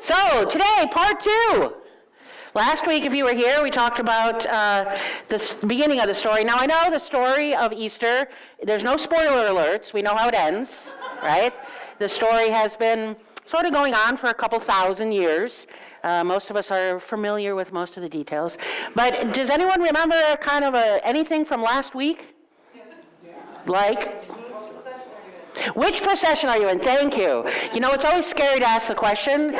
So today, part 2. Last week, if you were here, we talked about the beginning of the story. Now, I know the story of Easter, there's no spoiler alerts. We know how it ends, right? The story has been sort of going on for a couple thousand years. Most of us are familiar with most of the details. But does anyone remember kind of anything from last week? Like? Which procession are you in? Thank you. You know, it's always scary to ask the question.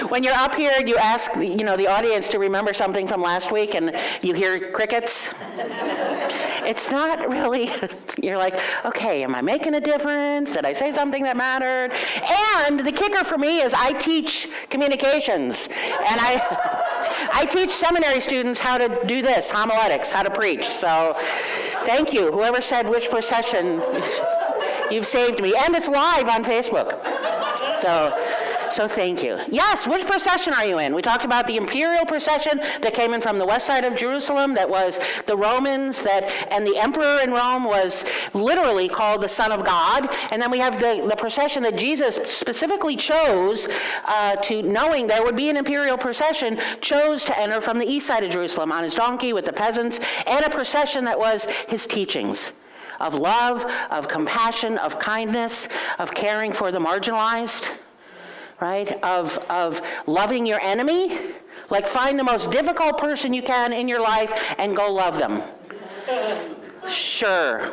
When you're up here and you ask, the audience to remember something from last week and you hear crickets, it's not really, you're like, okay, am I making a difference? Did I say something that mattered? And the kicker for me is I teach communications, and I teach seminary students how to do this, homiletics, how to preach. So thank you, whoever said which procession, you've saved me. And it's live on Facebook. So thank you. Yes, which procession are you in? We talked about the imperial procession that came in from the west side of Jerusalem, that was the Romans, and the emperor in Rome was literally called the Son of God. And then we have the procession that Jesus specifically chose knowing there would be an imperial procession, chose to enter from the east side of Jerusalem on his donkey with the peasants, and a procession that was his teachings of love, of compassion, of kindness, of caring for the marginalized, right? Of loving your enemy. Like, find the most difficult person you can in your life and go love them. Sure.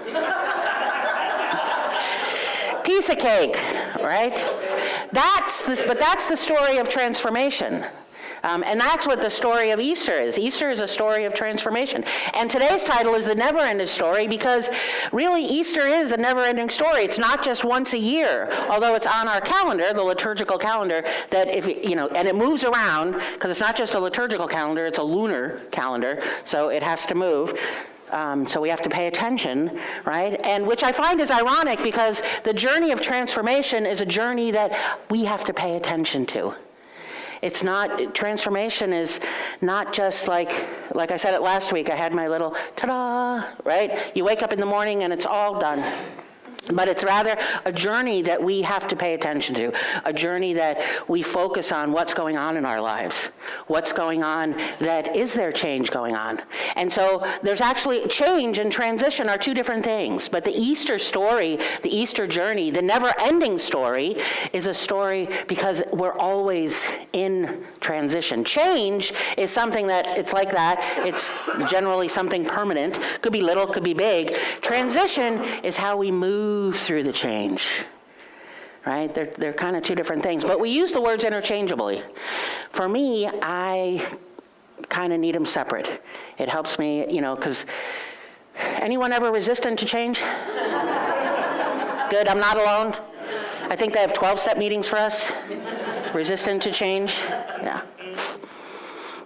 Piece of cake, right? But that's the story of transformation. And that's what the story of Easter is. Easter is a story of transformation. And today's title is The Never-Ending Story, because really Easter is a never-ending story. It's not just once a year, although it's on our calendar, the liturgical calendar, that and it moves around, because it's not just a liturgical calendar, it's a lunar calendar, so it has to move. So we have to pay attention, right? And which I find is ironic, because the journey of transformation is a journey that we have to pay attention to. Transformation is not just like I said it last week, I had my little ta-da, right? You wake up in the morning and it's all done. But it's rather a journey that we have to pay attention to, a journey that we focus on what's going on in our lives, what's going on, that is there change going on. And so there's actually change and transition are two different things. But the Easter story, the Easter journey, the never-ending story is a story because we're always in transition. Change is something that it's like that. It's generally something permanent. Could be little, could be big. Transition is how we move through the change, right? They're kind of two different things, but we use the words interchangeably. For me, I kind of need them separate. It helps me, because anyone ever resistant to change? Good, I'm not alone. I think they have 12-step meetings for us. Resistant to change, yeah.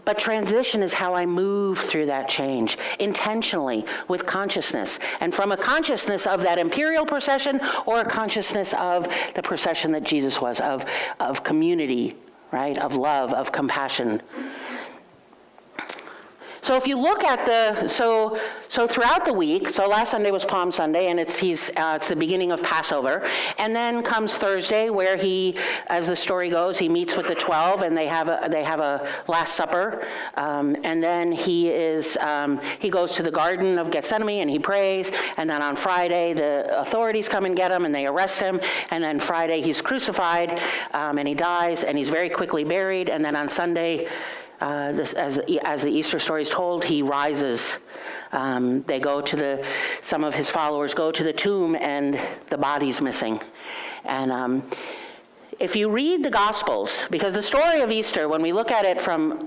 But transition is how I move through that change, intentionally, with consciousness. And from a consciousness of that imperial procession, or a consciousness of the procession that Jesus was, of community, right? Of love, of compassion. So if you look at so throughout the week, so last Sunday was Palm Sunday, and it's the beginning of Passover, and then comes Thursday, where he, as the story goes, he meets with the 12, and they have a Last Supper, and then he goes to the Garden of Gethsemane and he prays, and then on Friday the authorities come and get him and they arrest him, and then Friday he's crucified, and he dies, and he's very quickly buried, and then on Sunday, as the Easter story is told, he rises. Some of his followers go to the tomb, and the body's missing. And if you read the Gospels, because the story of Easter, when we look at it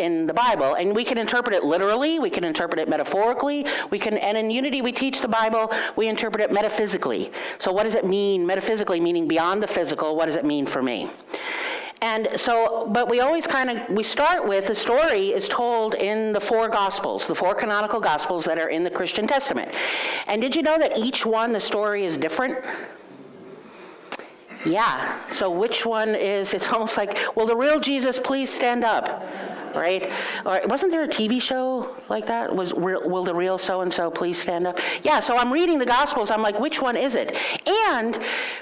in the Bible, and we can interpret it literally, we can interpret it metaphorically, and in Unity we teach the Bible, we interpret it metaphysically. So what does it mean metaphysically, meaning beyond the physical? What does it mean for me? And so, but we always we start with, the story is told in the 4 Gospels, the 4 canonical Gospels that are in the Christian Testament. And did you know that each one, the story is different? Yeah, so which one it's almost like, will the real Jesus please stand up? right? Or wasn't there a TV show like that? Will the real so-and-so please stand up? Yeah, so I'm reading the Gospels, I'm like, which one is it? And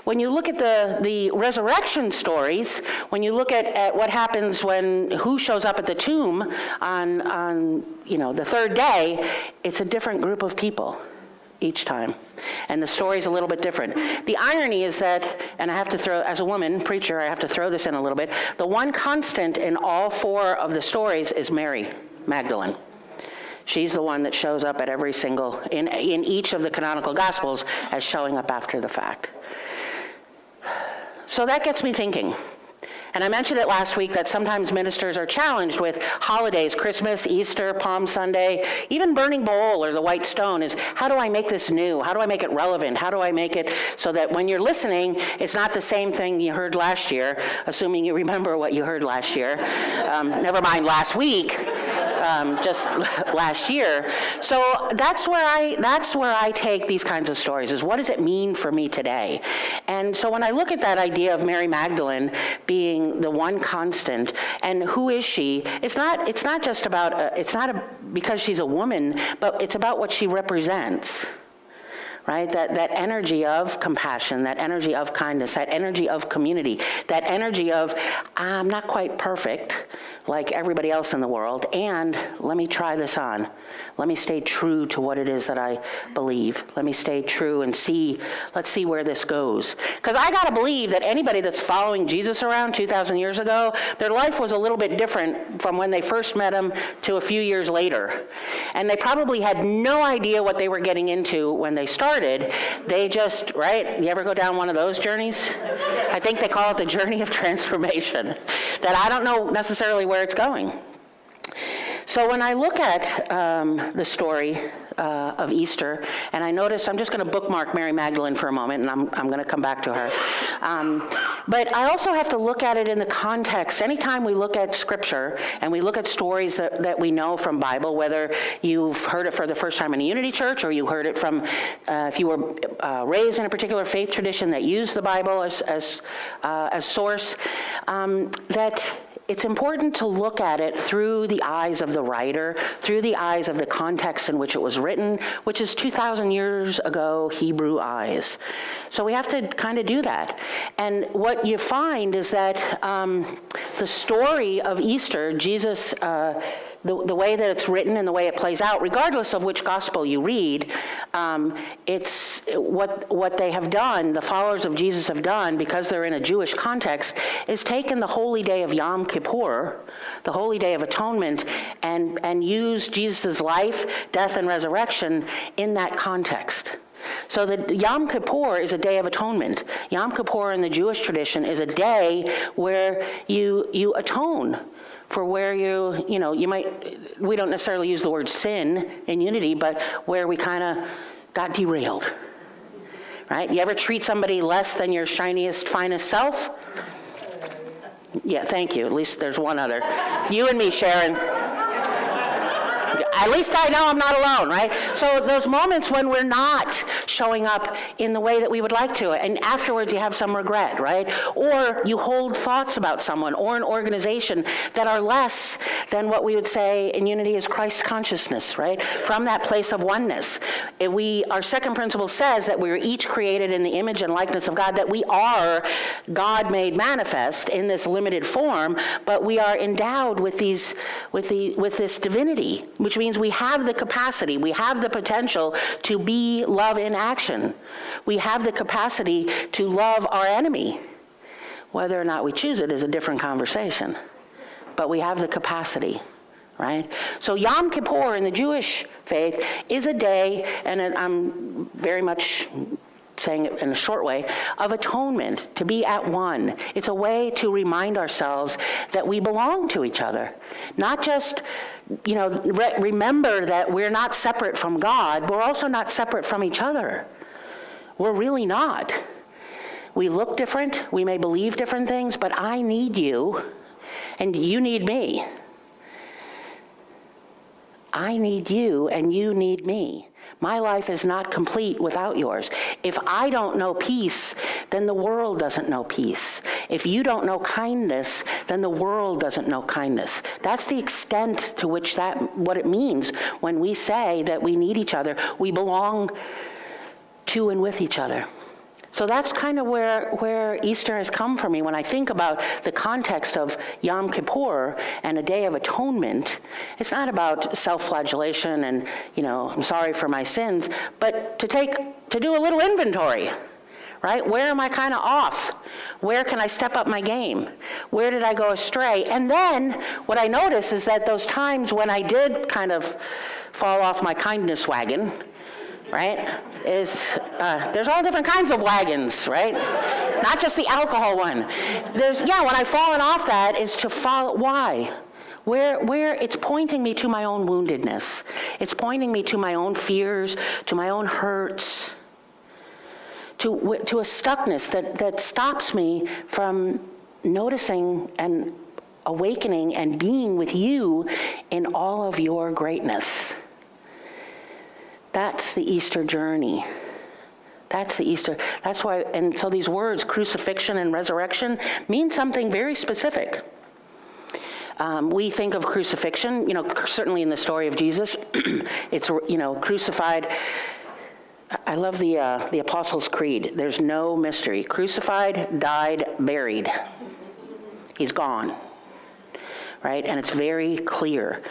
when you look at the resurrection stories, when you look at what happens who shows up at the tomb on the third day, it's a different group of people each time. And the story's a little bit different. The irony is that, and I have to throw, as a woman preacher, I have to throw this in a little bit, the one constant in all four of the stories is Mary Magdalene. She's the one that shows up at every single, in each of the canonical Gospels as showing up after the fact. So that gets me thinking. And I mentioned it last week that sometimes ministers are challenged with holidays, Christmas, Easter, Palm Sunday, even Burning Bowl or the White Stone is, how do I make this new? How do I make it relevant? How do I make it so that when you're listening, it's not the same thing you heard last year, assuming you remember what you heard last year. Never mind last week, just last year. So that's where I take these kinds of stories, is what does it mean for me today? And so when I look at that idea of Mary Magdalene being the one constant, and who is she? It's not just about because she's a woman, but it's about what she represents, right? That energy of compassion, that energy of kindness, that energy of community, that energy of I'm not quite perfect like everybody else in the world, and let me try this on. Let me stay true to what it is that I believe. Let me stay true and let's see where this goes. Because I gotta believe that anybody that's following Jesus around 2,000 years ago, their life was a little bit different from when they first met him to a few years later. And they probably had no idea what they were getting into when they started. They just, right? You ever go down one of those journeys? I think they call it the journey of transformation. That I don't know necessarily where it's going. So when I look at the story of Easter, and I notice, I'm just going to bookmark Mary Magdalene for a moment, and I'm going to come back to her. But I also have to look at it in the context. Anytime we look at Scripture, and we look at stories that we know from Bible, whether you've heard it for the first time in a Unity Church, or you heard it from, if you were raised in a particular faith tradition that used the Bible as source, that it's important to look at it through the eyes of the writer, through the eyes of the context in which it was written, which is 2,000 years ago, Hebrew eyes. So we have to kind of do that. And what you find is that the story of Easter, Jesus, the way that it's written and the way it plays out, regardless of which gospel you read, it's what they have done, the followers of Jesus have done, because they're in a Jewish context, is taken the holy day of Yom Kippur, the holy day of atonement, and used Jesus' life, death, and resurrection in that context. So the Yom Kippur is a day of atonement. Yom Kippur in the Jewish tradition is a day where you atone for where you might, we don't necessarily use the word sin in Unity, but where we kind of got derailed, right? You ever treat somebody less than your shiniest, finest self? Yeah, thank you. At least there's one other. You and me, Sharon. At least I know I'm not alone, right? So those moments when we're not showing up in the way that we would like to, and afterwards you have some regret, right? Or you hold thoughts about someone or an organization that are less than what we would say in Unity is Christ consciousness, right? From that place of oneness. Our second principle says that we are each created in the image and likeness of God, that we are God made manifest in this limited form, but we are endowed with this divinity, which means we have the capacity, we have the potential to be love in action. We have the capacity to love our enemy. Whether or not we choose it is a different conversation. But we have the capacity, right? So Yom Kippur in the Jewish faith is a day, and I'm very much saying it in a short way, of atonement, to be at one. It's a way to remind ourselves that we belong to each other. Not just, remember that we're not separate from God, but we're also not separate from each other. We're really not. We look different, we may believe different things, but I need you, and you need me. I need you, and you need me. My life is not complete without yours. If I don't know peace, then the world doesn't know peace. If you don't know kindness, then the world doesn't know kindness. That's the extent to which what it means when we say that we need each other. We belong to and with each other. So that's kind of where Easter has come for me. When I think about the context of Yom Kippur and a Day of Atonement, it's not about self-flagellation and, I'm sorry for my sins, but to do a little inventory, right? Where am I kind of off? Where can I step up my game? Where did I go astray? And then what I notice is that those times when I did kind of fall off my kindness wagon, right, there's all different kinds of wagons, right? Not just the alcohol one. When I've fallen off that is to follow, why? Where it's pointing me to my own woundedness. It's pointing me to my own fears, to my own hurts, to a stuckness that stops me from noticing and awakening and being with you in all of your greatness. That's the Easter journey. That's the Easter. That's why, and so these words, crucifixion and resurrection, mean something very specific. We think of crucifixion, certainly in the story of Jesus, it's, crucified. I love the Apostles' Creed. There's no mystery. Crucified, died, buried. He's gone, right? And it's very clear.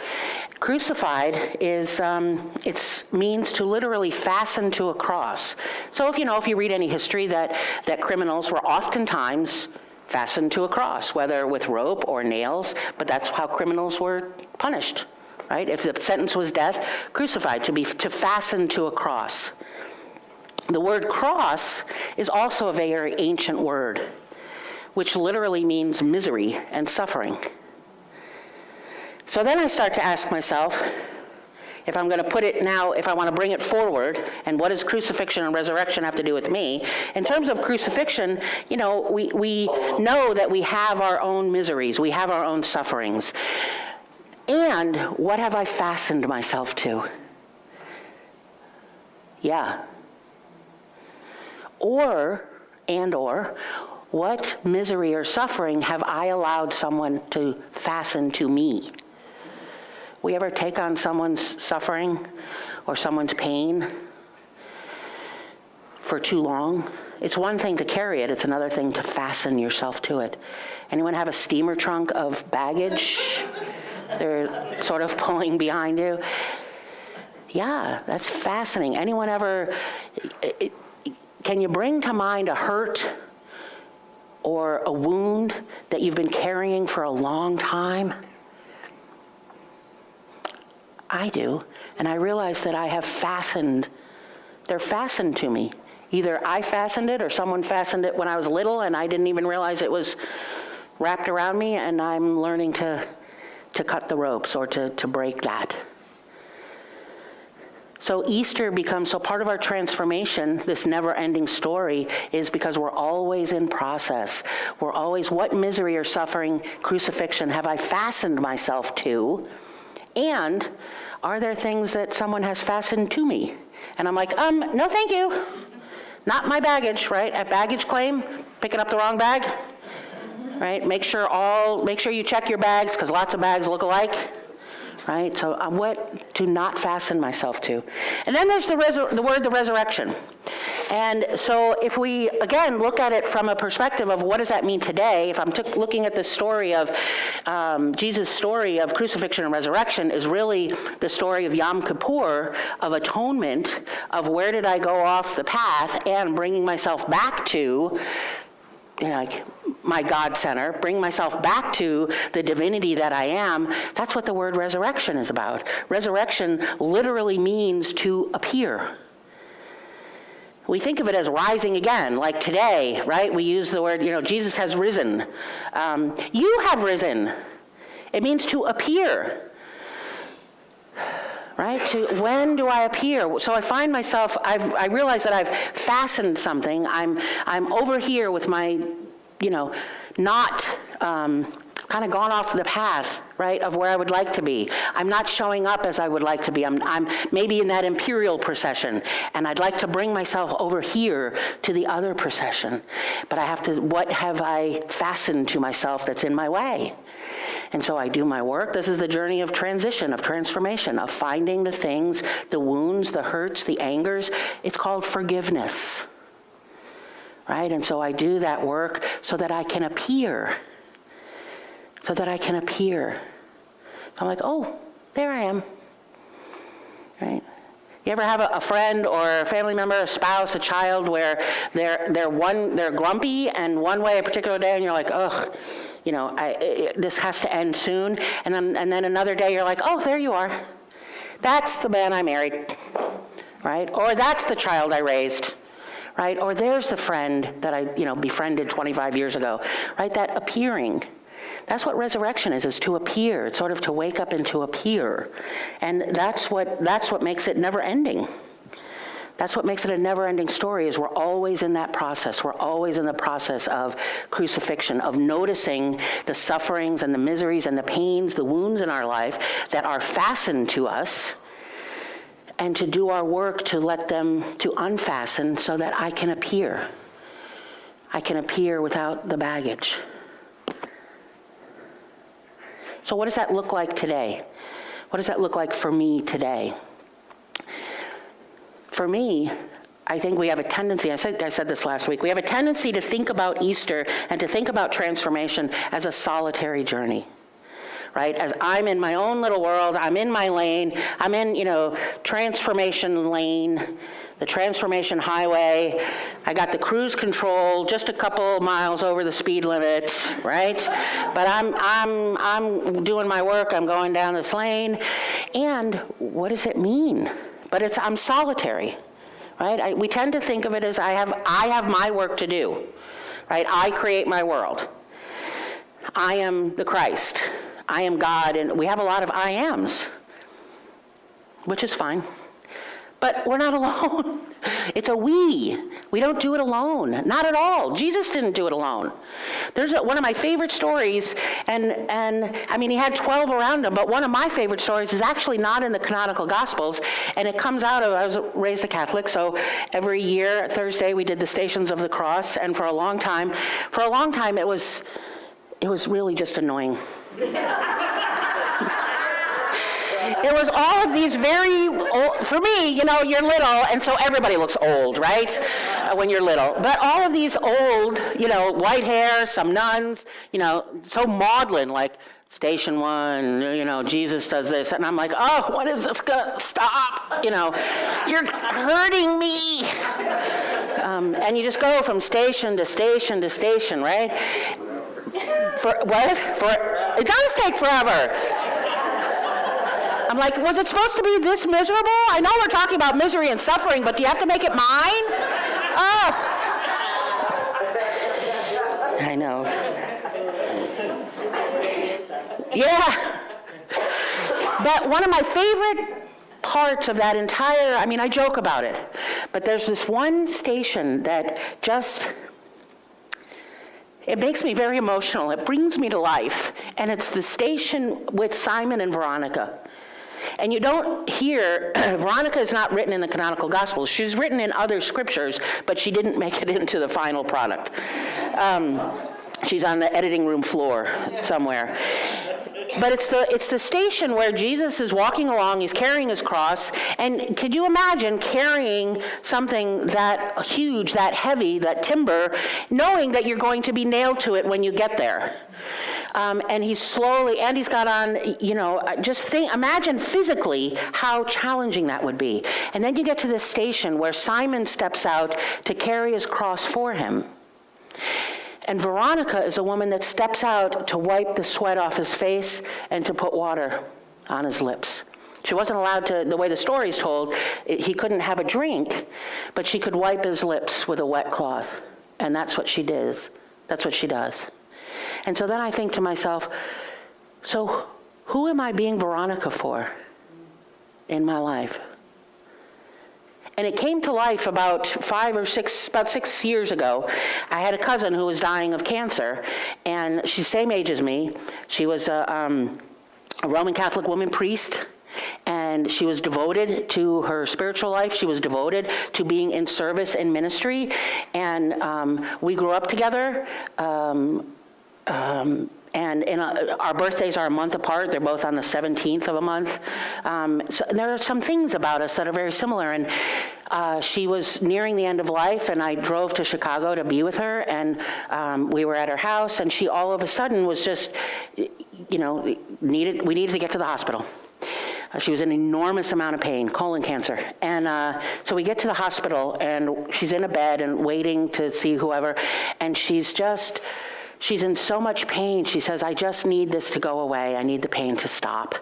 Crucified is, it means to literally fasten to a cross. So if you read any history that criminals were oftentimes fastened to a cross, whether with rope or nails, but that's how criminals were punished, right? If the sentence was death, crucified, to fasten to a cross. The word cross is also a very ancient word, which literally means misery and suffering. So then I start to ask myself, if I'm going to put it now, if I want to bring it forward, and what does crucifixion and resurrection have to do with me? In terms of crucifixion, we know that we have our own miseries, we have our own sufferings. And what have I fastened myself to? Yeah. Or, what misery or suffering have I allowed someone to fasten to me? We ever take on someone's suffering or someone's pain for too long? It's one thing to carry it, it's another thing to fasten yourself to it. Anyone have a steamer trunk of baggage? They're sort of pulling behind you. Yeah, that's fascinating. Anyone ever, can you bring to mind a hurt or a wound that you've been carrying for a long time? I do, and I realize that I have they're fastened to me. Either I fastened it or someone fastened it when I was little and I didn't even realize it was wrapped around me, and I'm learning to cut the ropes or to break that. So Easter becomes, so part of our transformation, this never-ending story, is because we're always in process. We're always, what misery or suffering, crucifixion have I fastened myself to? And are there things that someone has fastened to me? And I'm like, no thank you. Not my baggage, right? At baggage claim, picking up the wrong bag, right? Make sure you check your bags, because lots of bags look alike, right? So what to not fasten myself to. And then there's the resurrection. And so if we, again, look at it from a perspective of what does that mean today, if I'm looking at the story of Jesus' story of crucifixion and resurrection is really the story of Yom Kippur, of atonement, of where did I go off the path, and bringing myself back to my God center, bring myself back to the divinity that I am. That's what the word resurrection is about. Resurrection literally means to appear. We think of it as rising again, like today, right? We use the word, Jesus has risen. You have risen. It means to appear, right? When do I appear? So I find myself, I realize that I've fastened something. I'm over here with my, not kind of gone off the path, right, of where I would like to be. I'm not showing up as I would like to be. I'm maybe in that imperial procession, and I'd like to bring myself over here to the other procession. But I have to, what have I fastened to myself that's in my way? And so I do my work. This is the journey of transition, of transformation, of finding the things, the wounds, the hurts, the angers. It's called forgiveness, right? And so I do that work so that I can appear. So that I can appear. So I'm like, oh, there I am, right? You ever have a friend or a family member, a spouse, a child, where they're grumpy and one way a particular day, and you're like, ugh, you know, this has to end soon. And then another day you're like, oh, there you are. That's the man I married, right? Or that's the child I raised, right? Or there's the friend that I, befriended 25 years ago, right? That appearing. That's what resurrection is to appear. It's sort of to wake up and to appear. And that's what makes it never ending. That's what makes it a never-ending story, is we're always in that process. We're always in the process of crucifixion, of noticing the sufferings and the miseries and the pains, the wounds in our life that are fastened to us, and to do our work to let them, to unfasten so that I can appear. I can appear without the baggage. So what does that look like today? What does that look like for me today? For me, I think we have a tendency, I said this last week, we have a tendency to think about Easter and to think about transformation as a solitary journey, right? As I'm in my own little world, I'm in my lane, I'm in, transformation lane, the transformation highway. I got the cruise control just a couple miles over the speed limit, right? But I'm doing my work, I'm going down this lane. And what does it mean? But I'm solitary, right? We tend to think of it as I have my work to do, right? I create my world. I am the Christ. I am God, and we have a lot of I ams, which is fine. But we're not alone. It's a we. We don't do it alone. Not at all. Jesus didn't do it alone. There's one of my favorite stories, and I mean, he had 12 around him, but one of my favorite stories is actually not in the canonical Gospels, and it comes out of, I was raised a Catholic, so every year, Thursday, we did the Stations of the Cross, and for a long time, it was really just annoying. It was all of these very old, for me, you're little, and so everybody looks old, right, when you're little. But all of these old, white hair, some nuns, so maudlin, like Station 1, Jesus does this. And I'm like, oh, when is this going to stop? You're hurting me. And you just go from station to station to station, right? It does take forever. I'm like, was it supposed to be this miserable? I know we're talking about misery and suffering, but do you have to make it mine? Oh. I know. Yeah. But one of my favorite parts of that entire, I joke about it, but there's this one station that just, it makes me very emotional. It brings me to life. And it's the station with Simon and Veronica. And you don't hear, Veronica is not written in the canonical Gospels. She's written in other scriptures, but she didn't make it into the final product. She's on the editing room floor somewhere. But it's the station where Jesus is walking along, he's carrying his cross, and could you imagine carrying something that huge, that heavy, that timber, knowing that you're going to be nailed to it when you get there? And he's got on, imagine physically how challenging that would be. And then you get to this station where Simon steps out to carry his cross for him. And Veronica is a woman that steps out to wipe the sweat off his face and to put water on his lips. She wasn't allowed to, the way the story's told, he couldn't have a drink, but she could wipe his lips with a wet cloth. And that's what she does. That's what she does. And so then I think to myself, so who am I being Veronica for in my life? And it came to life about 6 years ago. I had a cousin who was dying of cancer, and she's the same age as me. She was a Roman Catholic woman priest, and she was devoted to her spiritual life. She was devoted to being in service and ministry, and we grew up together. And our birthdays are a month apart. They're both on the 17th of a month. So there are some things about us that are very similar. And she was nearing the end of life, and I drove to Chicago to be with her. And we were at her house, and she all of a sudden was just, we needed to get to the hospital. She was in an enormous amount of pain, colon cancer. And so we get to the hospital, and she's in a bed and waiting to see whoever. And she's in so much pain. She says, I just need this to go away. I need the pain to stop.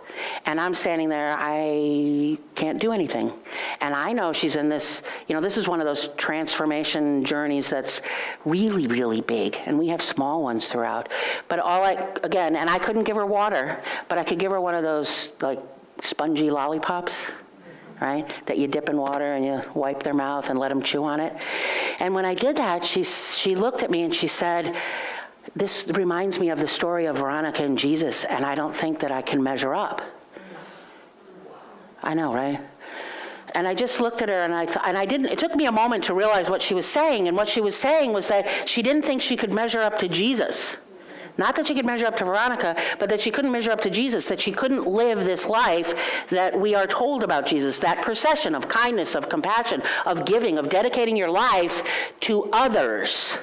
And I'm standing there. I can't do anything. And I know she's in this, this is one of those transformation journeys that's really, really big. And we have small ones throughout. But and I couldn't give her water, but I could give her one of those, like, spongy lollipops, right, that you dip in water and you wipe their mouth and let them chew on it. And when I did that, she looked at me and she said, this reminds me of the story of Veronica and Jesus, and I don't think that I can measure up. I know, right? And I just looked at her, and it took me a moment to realize what she was saying, and what she was saying was that she didn't think she could measure up to Jesus. Not that she could measure up to Veronica, but that she couldn't measure up to Jesus, that she couldn't live this life that we are told about Jesus, that procession of kindness, of compassion, of giving, of dedicating your life to others.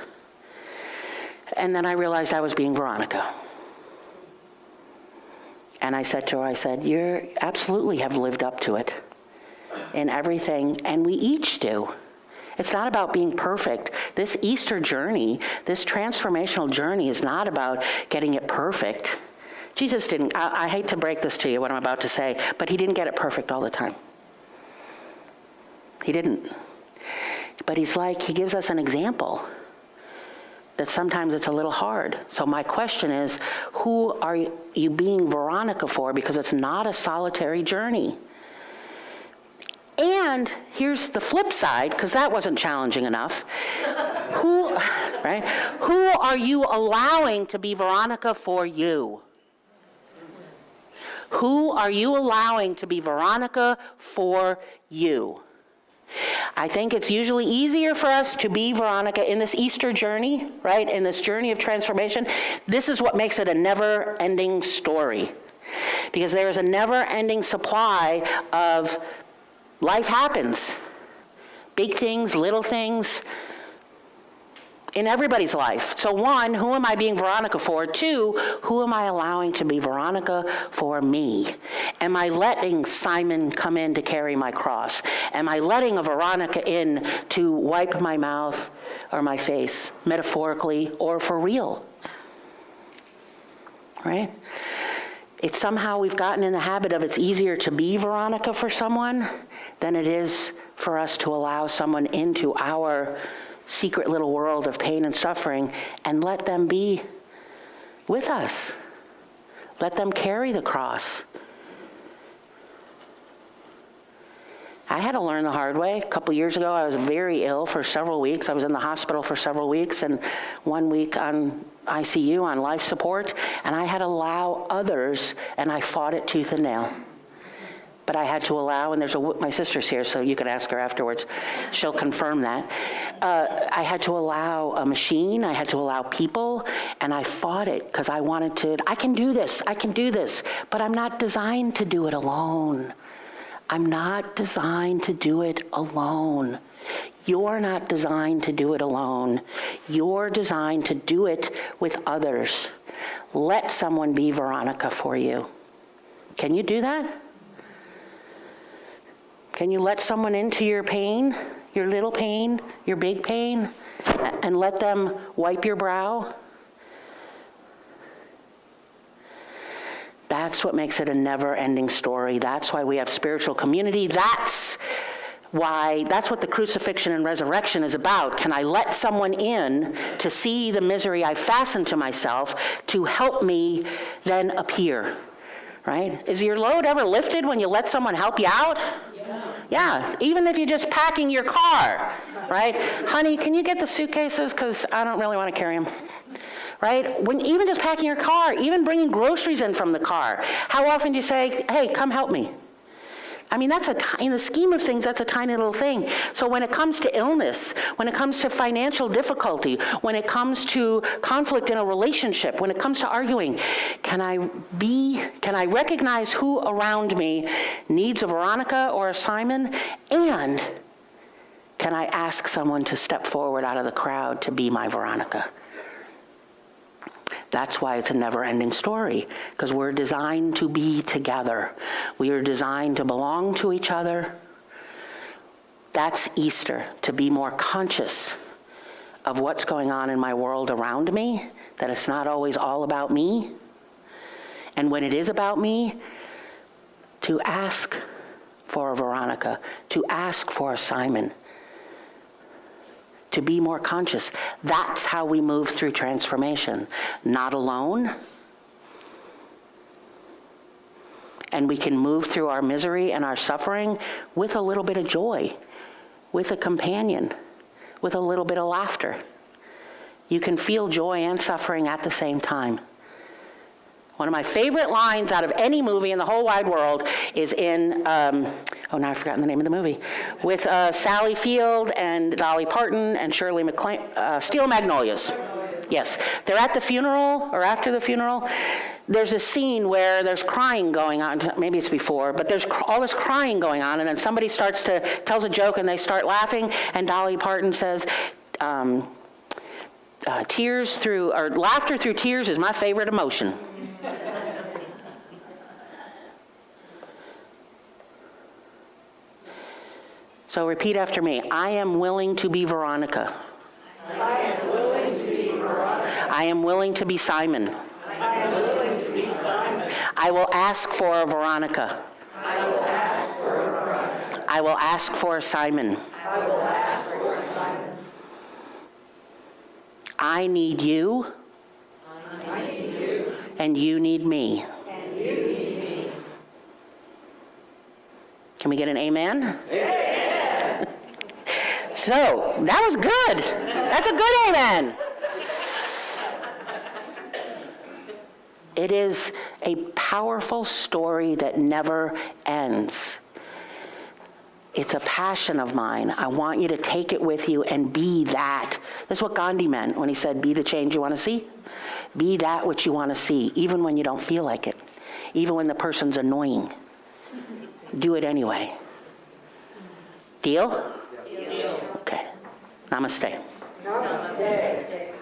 And then I realized I was being Veronica. And I said to her, you absolutely have lived up to it in everything, and we each do. It's not about being perfect. This Easter journey, this transformational journey is not about getting it perfect. Jesus didn't, I hate to break this to you, what I'm about to say, but he didn't get it perfect all the time. He didn't. But he gives us an example that sometimes it's a little hard. So my question is, who are you being Veronica for? Because it's not a solitary journey. And here's the flip side, because that wasn't challenging enough. Who are you allowing to be Veronica for you? Who are you allowing to be Veronica for you? I think it's usually easier for us to be Veronica in this Easter journey, right? In this journey of transformation. This is what makes it a never-ending story. Because there is a never-ending supply of life happens. Big things, little things, in everybody's life. So one, who am I being Veronica for? Two, who am I allowing to be Veronica for me? Am I letting Simon come in to carry my cross? Am I letting a Veronica in to wipe my mouth or my face, metaphorically or for real? Right? It's somehow we've gotten in the habit of it's easier to be Veronica for someone than it is for us to allow someone into our secret little world of pain and suffering and let them be with us. Let them carry the cross. I had to learn the hard way. A couple years ago, I was very ill for several weeks. I was in the hospital for several weeks, and 1 week on ICU, on life support, and I had to allow others, and I fought it tooth and nail. But I had to allow, and my sister's here, so you can ask her afterwards. She'll confirm that. I had to allow a machine, I had to allow people, and I fought it because I wanted to, I can do this, but I'm not designed to do it alone. I'm not designed to do it alone. You're not designed to do it alone. You're designed to do it with others. Let someone be Veronica for you. Can you do that? Can you let someone into your pain, your little pain, your big pain, and let them wipe your brow? That's what makes it a never-ending story. That's why we have spiritual community. That's what the crucifixion and resurrection is about. Can I let someone in to see the misery I fastened to myself to help me then appear, right? Is your load ever lifted when you let someone help you out? Yeah, even if you're just packing your car, right? Honey, can you get the suitcases? Because I don't really want to carry them. Right? Even just packing your car, even bringing groceries in from the car. How often do you say, hey, come help me? I mean, in the scheme of things, that's a tiny little thing. So when it comes to illness, when it comes to financial difficulty, when it comes to conflict in a relationship, when it comes to arguing, can I recognize who around me needs a Veronica or a Simon? And can I ask someone to step forward out of the crowd to be my Veronica? That's why it's a never-ending story, because we're designed to be together. We are designed to belong to each other. That's Easter, to be more conscious of what's going on in my world around me, that it's not always all about me. And when it is about me, to ask for a Veronica, to ask for a Simon, to be more conscious. That's how we move through transformation. Not alone. And we can move through our misery and our suffering with a little bit of joy, with a companion, with a little bit of laughter. You can feel joy and suffering at the same time. One of my favorite lines out of any movie in the whole wide world is in, now I've forgotten the name of the movie, with Sally Field and Dolly Parton and Shirley MacLaine, Steel Magnolias. Yes, they're at the funeral, or after the funeral. There's a scene where there's crying going on, maybe it's before, but there's all this crying going on, and then somebody tells a joke and they start laughing, and Dolly Parton says, laughter through tears is my favorite emotion. So repeat after me. I am willing to be Veronica. I am willing to be Veronica. I am willing to be Simon. I am willing to be Simon. I will ask for a Veronica. I will ask for a Veronica. I will ask for a Simon. I will ask for a Simon. I need you. I need you. And you need me. And you need me. Can we get an amen? Amen. So, that was good. That's a good amen. It is a powerful story that never ends. It's a passion of mine. I want you to take it with you and be that. That's what Gandhi meant when he said, be the change you want to see. Be that which you want to see, even when you don't feel like it. Even when the person's annoying. Do it anyway. Deal? Deal. Okay. Namaste. Namaste.